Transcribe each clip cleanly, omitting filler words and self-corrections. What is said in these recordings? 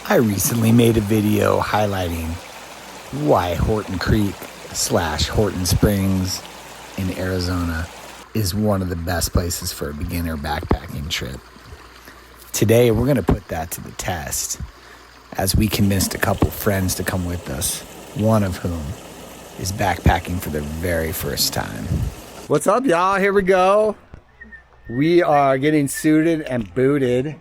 I recently made a video highlighting why Horton Creek / Horton Springs in Arizona is one of the best places for a beginner backpacking trip. Today, we're going to put that to the test as we convinced a couple friends to come with us, one of whom is backpacking for the very first time. What's up, y'all? Here we go. We are getting suited and booted.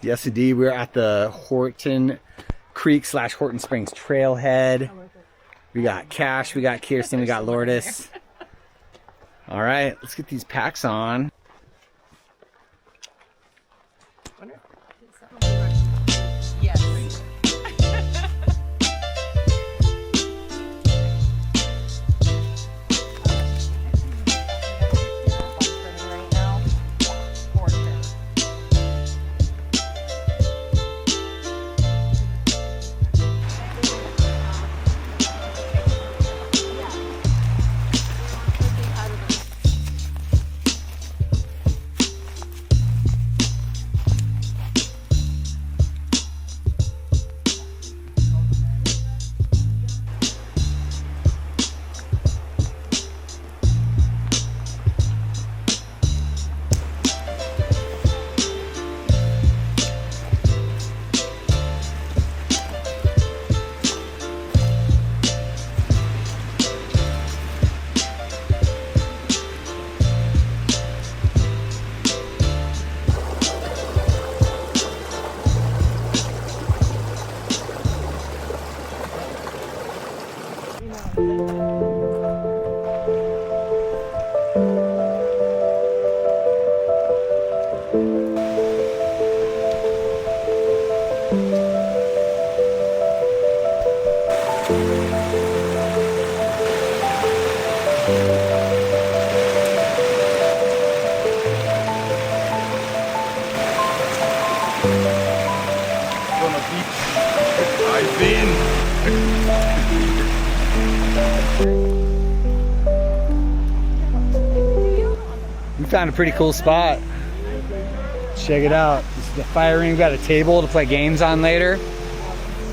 Yes, indeed. We're at the Horton Creek / Horton Springs trailhead. We got Cash, we got Kirsten, we got Lourdes. All right, let's get these packs on. Yes. We found a pretty cool spot. Check it out. This is the fire ring. We got a table to play games on later.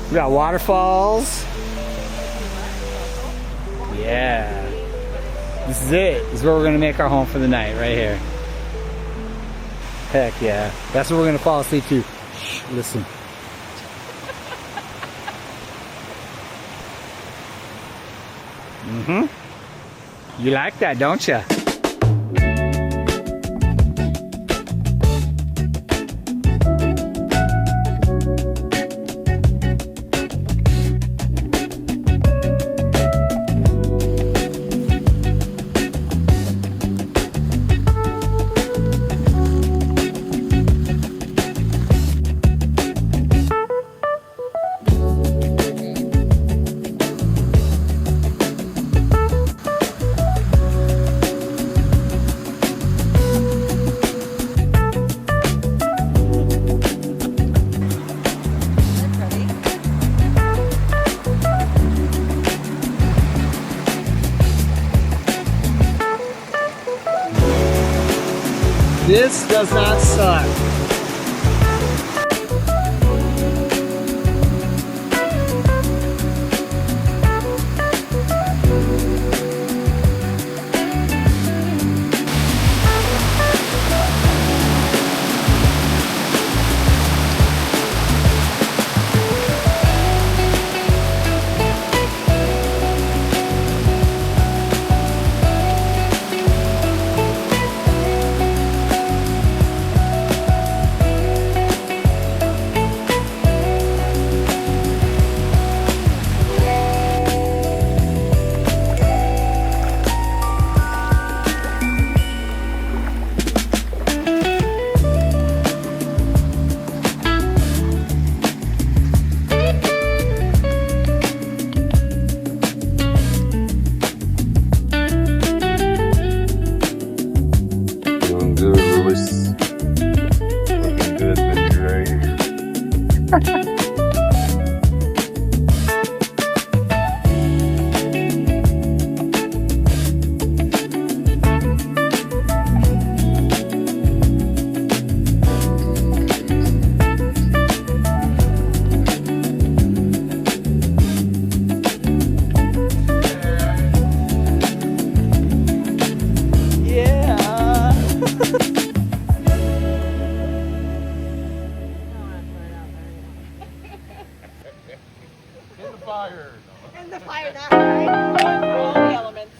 We got waterfalls. Yeah. This is it. This is where we're gonna make our home for the night, right here. Heck yeah. That's where we're gonna fall asleep to. Shh, listen. You like that, don't you? This does not suck. fire. And the fire, not right? All the elements.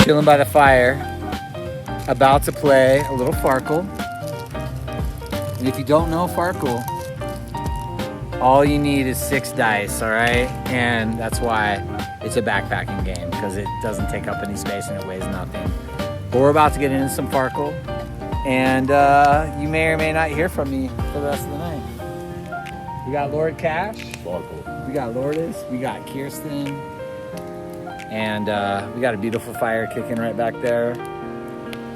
Chilling by the fire, about to play a little Farkle. And if you don't know Farkle, all you need is 6 dice, all right? And that's why it's a backpacking game, because it doesn't take up any space and it weighs nothing. But we're about to get into some Farkle, and you may or may not hear from me for the rest of the night. We got Lord Cash, Farkle. we got Lourdes, we got Kirsten, and we got a beautiful fire kicking right back there.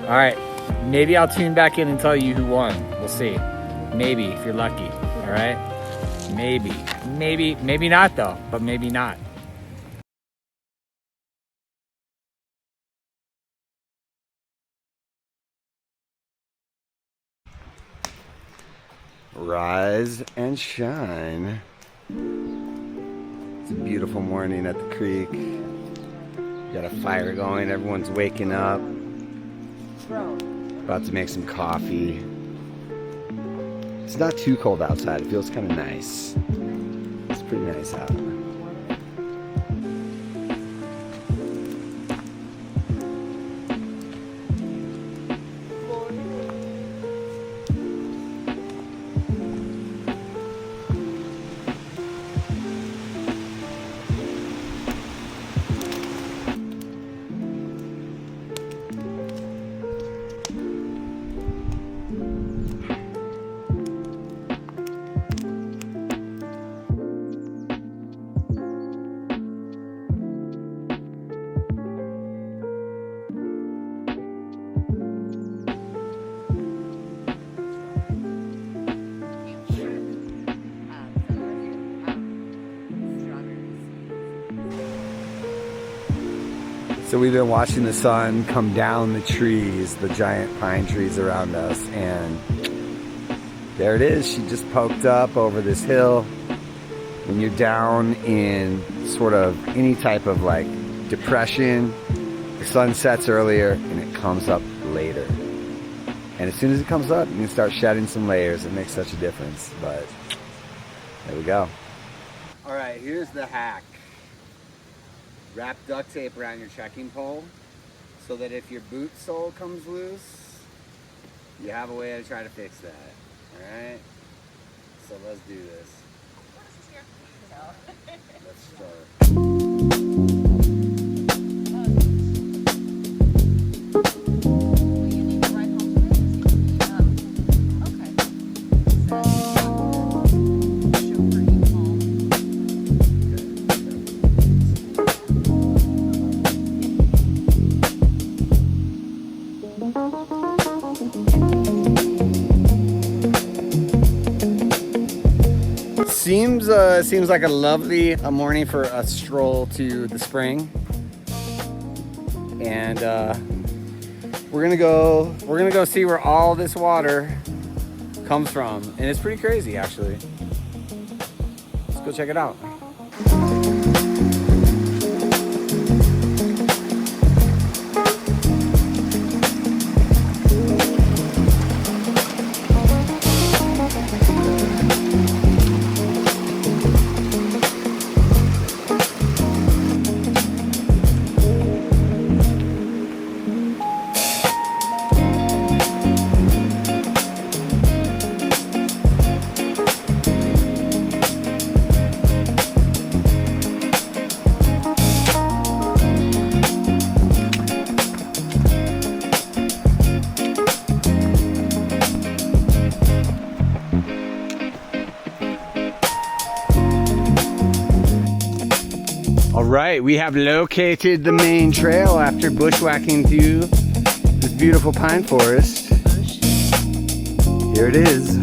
All right, maybe I'll tune back in and tell you who won. We'll see. Maybe, if you're lucky, all right? Maybe not though, but maybe not. Rise and shine. It's a beautiful morning at the creek. Got a fire going, everyone's waking up. About to make some coffee. It's not too cold outside, it feels kind of nice. It's pretty nice out. So we've been watching the sun come down the trees, the giant pine trees around us, and there it is. She just poked up over this hill. When you're down in sort of any type of like depression, the sun sets earlier and it comes up later. And as soon as it comes up, you can start shedding some layers. It makes such a difference, but there we go. All right, here's the hack. Wrap duct tape around your trekking pole so that if your boot sole comes loose, you have a way to try to fix that. All right? So let's do this. Let's start. Seems like a lovely morning for a stroll to the spring, and we're gonna go see where all this water comes from, and it's pretty crazy actually. Let's go check it out. right, we have located the main trail after bushwhacking through this beautiful pine forest. Here it is.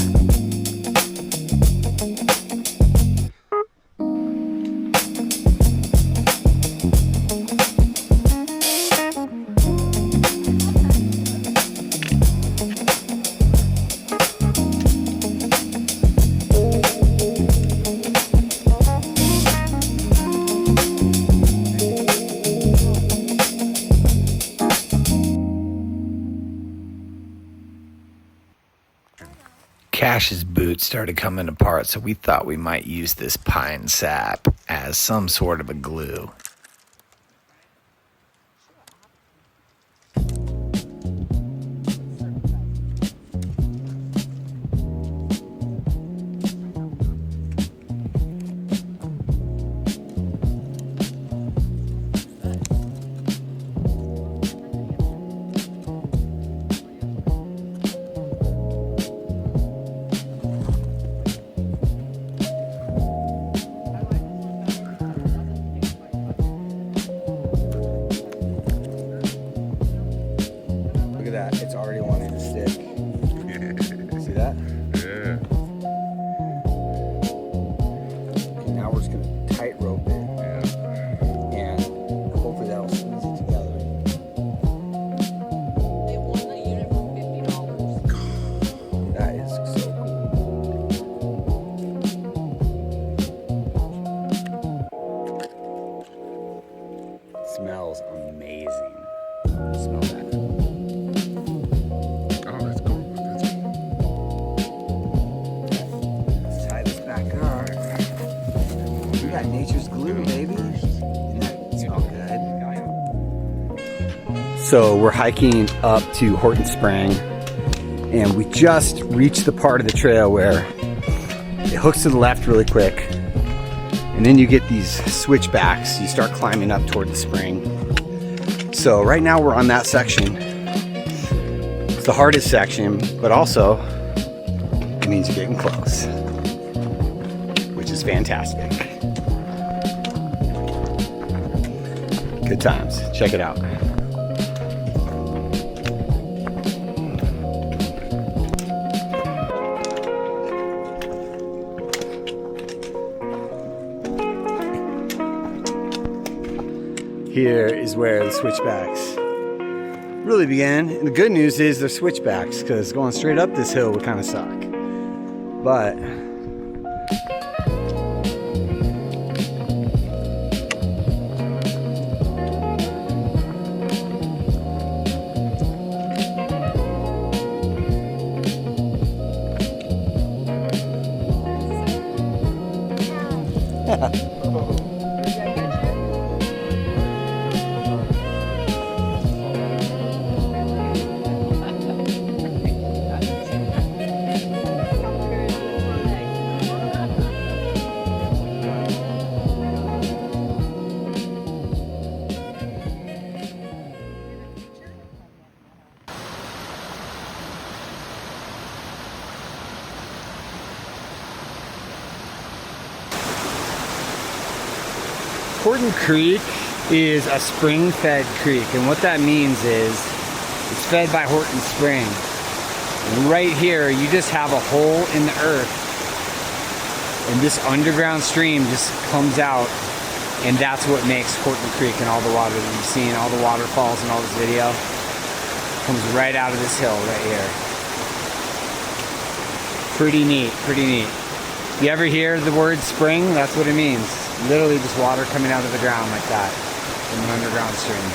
Cash's boots started coming apart, so we thought we might use this pine sap as some sort of a glue. Look at that, it's already wanting to stick. See that? Yeah. Okay, now we're just gonna tightrope it. Yeah. And hopefully that'll squeeze it together. They won the unit for $50. That is so cool. Smells amazing. Smell that. Oh, that's cool. That's Let's tie this back up. We got nature's glue, baby. Doesn't that smell good? So we're hiking up to Horton Spring, and we just reached the part of the trail where it hooks to the left really quick, and then you get these switchbacks. You start climbing up toward the spring. So right now we're on that section. It's the hardest section, but also it means you're getting close, which is fantastic. Good times. Check it out. Here is where the switchbacks really began. And the good news is they're switchbacks, because going straight up this hill would kind of suck. But Horton Creek is a spring-fed creek, and what that means is it's fed by Horton Spring. And right here, you just have a hole in the earth, and this underground stream just comes out, and that's what makes Horton Creek and all the water that you've seen, all the waterfalls and all this video, comes right out of this hill right here. Pretty neat, pretty neat. You ever hear the word spring? That's what it means. Literally just water coming out of the ground like that from an underground stream.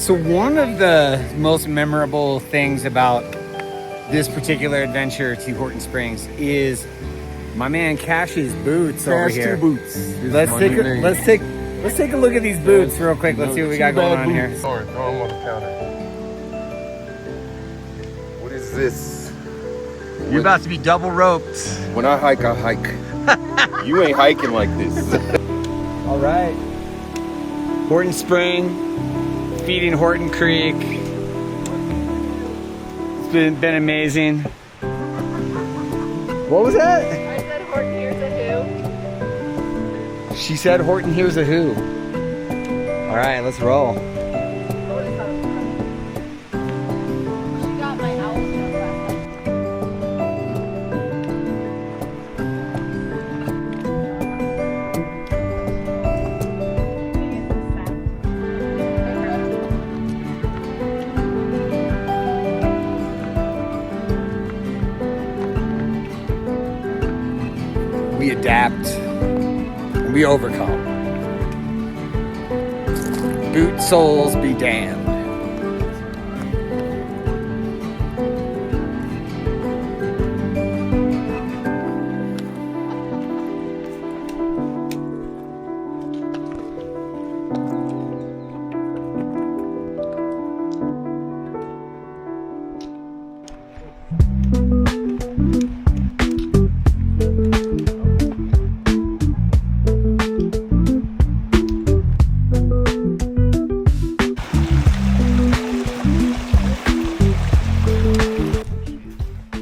So one of the most memorable things about this particular adventure to Horton Springs is my man Cash's boots over here. Boots. Let's take a look at these boots real quick. Let's see what we got going on here. Sorry, throw them on the counter. What is this? You're about to be double roped. When I hike, I hike. You ain't hiking like this. All right. Horton Spring, feeding Horton Creek. It's been amazing. What was that? I said Horton, here's a who. She said Horton, here's a who. All right, let's roll. She got my owl stuff last We adapt. We overcome. Boot soles be damned.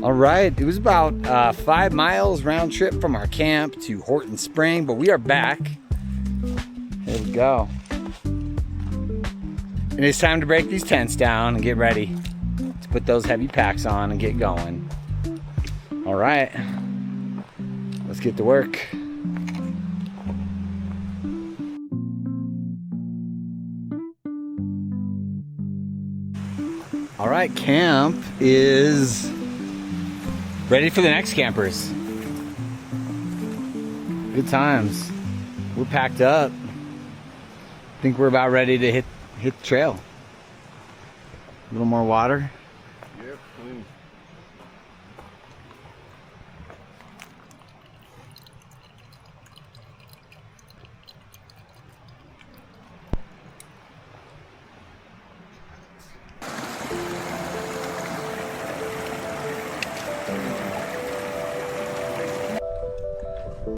All right, it was about 5 miles round trip from our camp to Horton Spring, but we are back. Here we go. And it's time to break these tents down and get ready to put those heavy packs on and get going. All right, let's get to work. All right, camp is ready for the next campers. Good times. We're packed up. I think we're about ready to hit the trail. A little more water. Yep, please.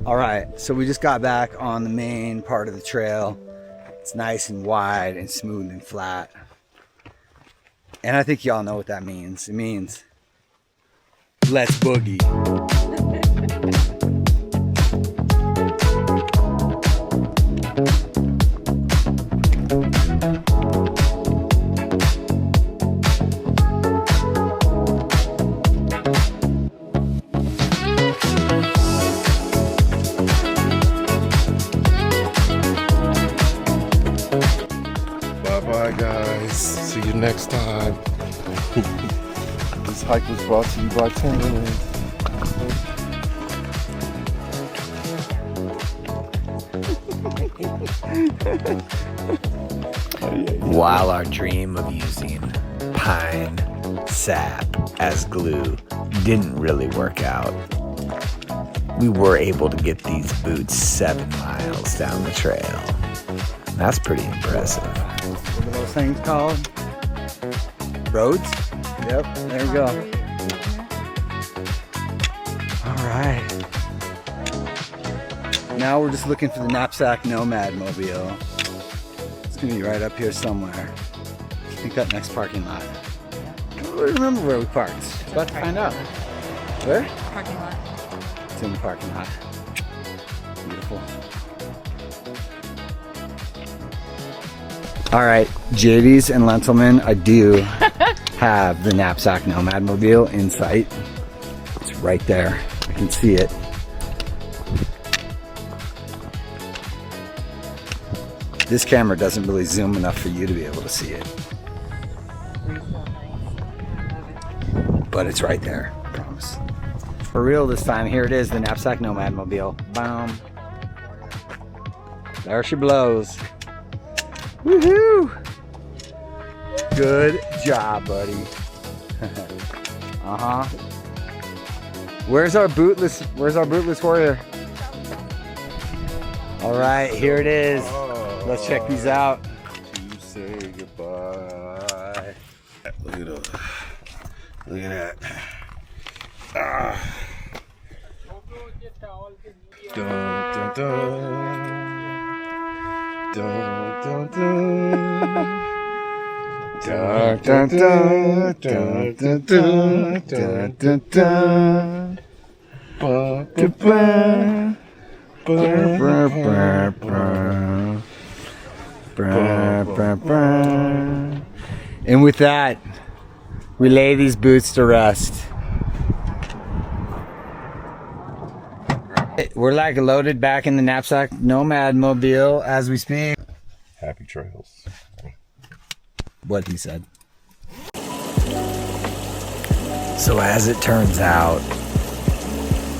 All right, so we just got back on the main part of the trail. It's nice and wide and smooth and flat. And I think y'all know what that means. It means let's boogie. Bye guys. See you next time. This hike was brought to you by Timberland. While our dream of using pine sap as glue didn't really work out, we were able to get these boots 7 miles down the trail. That's pretty impressive. What are those things called? Roads? Yep, there we go. All right. Now we're just looking for the knapsack nomad mobile. It's gonna be right up here somewhere. I think that next parking lot. I don't really remember where we parked. About to find out. Where? Parking lot. It's in the parking lot. Beautiful. All right, JD's and Lentilman, I do have the knapsack nomad mobile in sight. It's right there. I can see it. This camera doesn't really zoom enough for you to be able to see it. But it's right there, I promise. For real this time, here it is, the knapsack nomad mobile. Boom. There she blows. Woohoo! Good job, buddy. Uh-huh. Where's our bootless warrior? All right, here it is. Let's check these out. To say goodbye. Look at those. Look at that. Ah. Dun, dun, dun. Dun, dun, dun. Dun, dun, dun, dun, dun, dun, dun, dun, dun. Ba, ba, ba. And with that, we lay these boots to rest. We're like loaded back in the knapsack Nomad Mobile as we speak. Happy trails. What he said. So as it turns out,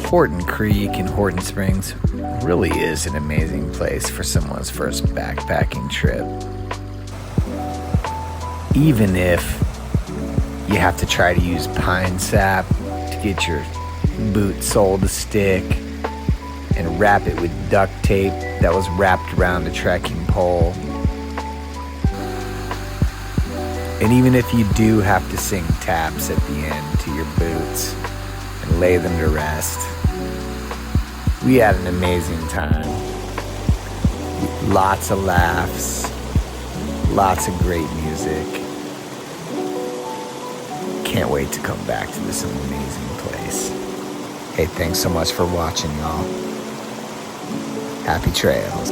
Horton Creek in Horton Springs really is an amazing place for someone's first backpacking trip. Even if you have to try to use pine sap to get your boot sole to stick and wrap it with duct tape that was wrapped around a trekking pole. And even if you do have to sing taps at the end to your boots and lay them to rest, we had an amazing time. Lots of laughs, lots of great music. Can't wait to come back to this amazing place. Hey, thanks so much for watching, y'all. Happy trails.